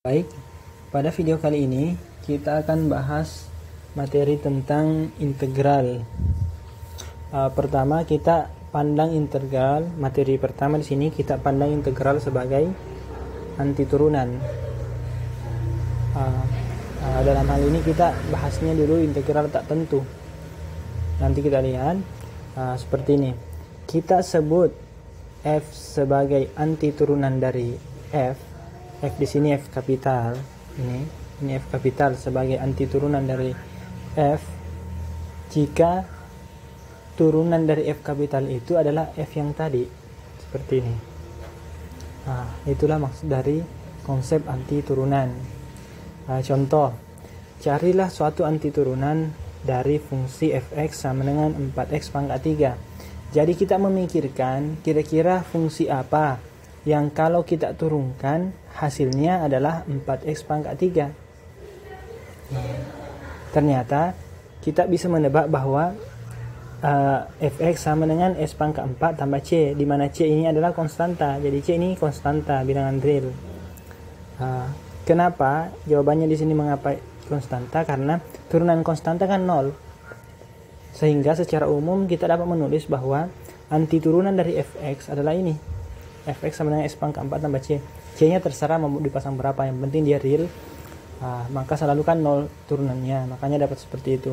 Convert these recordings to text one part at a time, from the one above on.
Baik, pada video kali ini kita akan bahas materi tentang integral. Pertama kita pandang integral. Materi pertama di sini kita pandang integral sebagai antiturunan. Dalam hal ini kita bahasnya dulu integral tak tentu. Nanti kita lihat seperti ini. Kita sebut f sebagai antiturunan dari f. F di sini F kapital, ini F kapital sebagai antiturunan dari F jika turunan dari F kapital itu adalah F yang tadi, seperti ini. Itulah maksud dari konsep antiturunan. Contoh, carilah suatu antiturunan dari fungsi fx sama dengan 4x pangkat 3. Jadi kita memikirkan kira-kira fungsi apa yang kalau kita turunkan hasilnya adalah 4x pangkat 3. Ternyata kita bisa menebak bahwa fx sama dengan s pangkat 4 tambah c, di mana c ini adalah konstanta. Jadi c ini konstanta bilangan real. Kenapa? Jawabannya di sini mengapa konstanta? Karena turunan konstanta kan 0. Sehingga secara umum kita dapat menulis bahwa antiturunan dari fx adalah ini. Fx sama dengan s pangkat 4 tambah c. C-nya terserah mau dipasang berapa, yang penting dia real. Maka selalu kan 0 turunannya, makanya dapat seperti itu.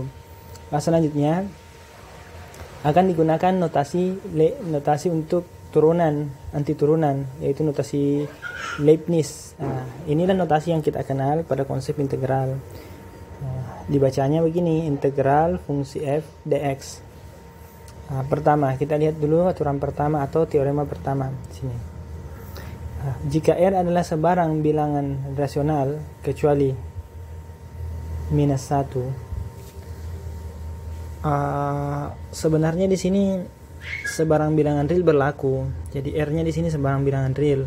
Selanjutnya akan digunakan notasi untuk turunan, antiturunan, yaitu notasi Leibniz. Inilah notasi yang kita kenal pada konsep integral. Dibacanya begini, integral fungsi f dx. Pertama, kita lihat dulu aturan pertama atau teorema pertama sini. Jika R adalah sebarang bilangan rasional kecuali minus 1, sebenarnya di sini sebarang bilangan real berlaku. Jadi R-nya di sini sebarang bilangan real.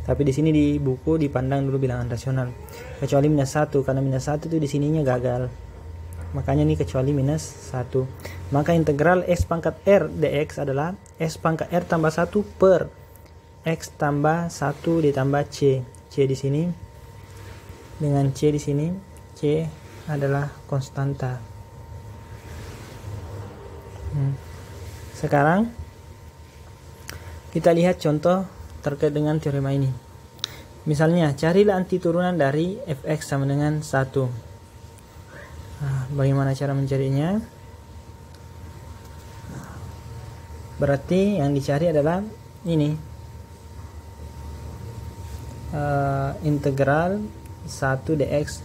Tapi di sini di buku dipandang dulu bilangan rasional. Kecuali minus 1, karena minus 1 itu di sininya gagal. Makanya ini kecuali minus 1. Maka integral x pangkat r dx adalah x pangkat r tambah 1 per x tambah 1 ditambah c. C di sini dengan c di sini. C adalah konstanta. Sekarang kita lihat contoh terkait dengan teorema ini. Misalnya, carilah antiturunan dari fx sama dengan 1. Bagaimana cara mencarinya? Berarti yang dicari adalah ini, integral 1 dx.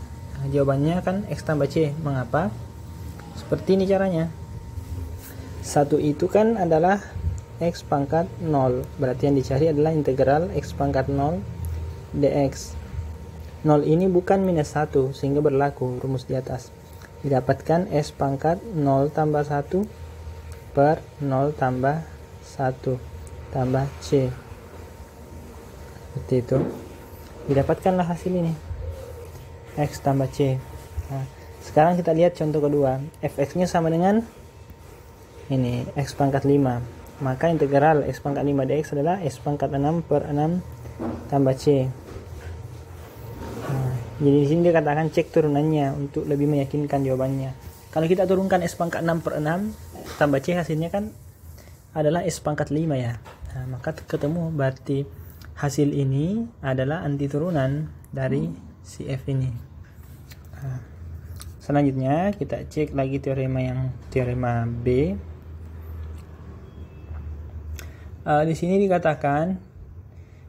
Jawabannya kan x tambah c. Mengapa? Seperti ini caranya. 1 itu kan adalah x pangkat 0. Berarti yang dicari adalah integral x pangkat 0 dx. 0 ini bukan minus 1, sehingga berlaku rumus di atas. Didapatkan s pangkat 0 tambah 1 per 0 tambah 1 tambah c. Seperti itu. Didapatkanlah hasil ini, x tambah c. Sekarang kita lihat contoh kedua. Fx nya sama dengan ini, x pangkat 5. Maka integral x pangkat 5 dx adalah x pangkat 6 per 6 tambah c. Jadi di sini dikatakan cek turunannya untuk lebih meyakinkan jawabannya. Kalau kita turunkan s pangkat 6 per 6 tambah c, hasilnya kan adalah s pangkat 5 ya. Maka ketemu, berarti hasil ini adalah antiturunan dari si f ini. Selanjutnya kita cek lagi teorema B. Di sini dikatakan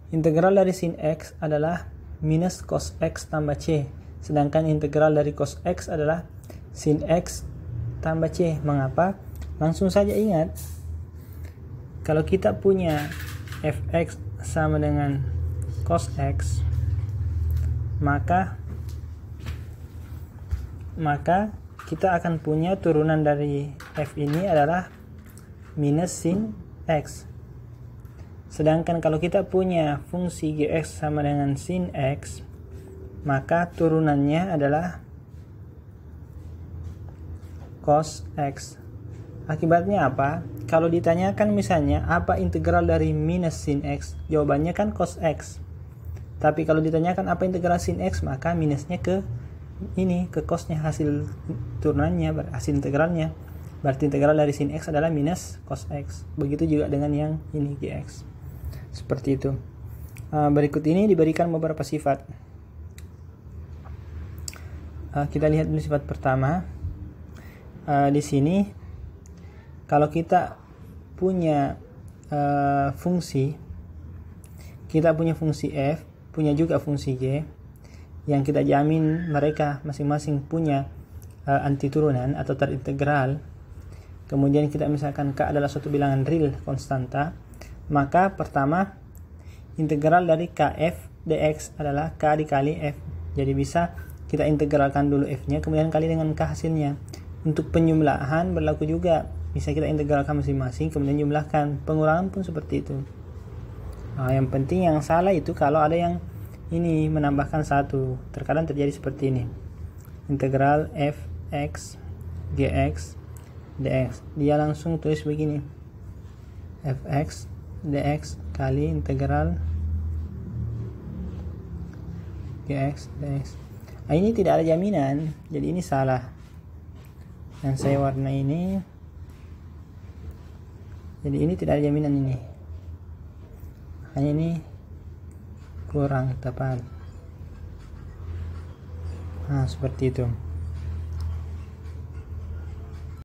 integral dari sin x adalah minus cos x tambah c, sedangkan integral dari cos x adalah sin x tambah c. Mengapa? Langsung saja ingat, kalau kita punya fx sama dengan cos x, maka kita akan punya turunan dari f ini adalah minus sin x. Sedangkan kalau kita punya fungsi gx sama dengan sin x, maka turunannya adalah cos x. Akibatnya apa? Kalau ditanyakan misalnya apa integral dari minus sin x, jawabannya kan cos x. Tapi kalau ditanyakan apa integral sin X, maka minusnya ke ini, ke cosnya, hasil turunannya, hasil integralnya. Berarti integral dari sin X adalah minus cos X. Begitu juga dengan yang ini Gx. Seperti itu. Berikut ini diberikan beberapa sifat. Kita lihat dulu sifat pertama. Di sini kalau kita punya fungsi, kita punya fungsi f, punya juga fungsi g, yang kita jamin mereka masing-masing punya antiturunan atau terintegral, kemudian kita misalkan k adalah suatu bilangan real konstanta, maka pertama integral dari kf dx adalah k dikali f. Jadi bisa kita integralkan dulu f-nya, kemudian kali dengan k hasilnya. Untuk penjumlahan berlaku juga, bisa kita integralkan masing-masing kemudian jumlahkan. Pengurangan pun seperti itu. Yang penting yang salah itu kalau ada yang ini menambahkan satu, terkadang terjadi seperti ini. Integral fx gx dx, dia langsung tulis begini, fx dx kali integral gx dx. Ini tidak ada jaminan, jadi ini salah. Yang saya warna ini, jadi ini tidak ada jaminan ini, hanya ini kurang tepat. Seperti itu.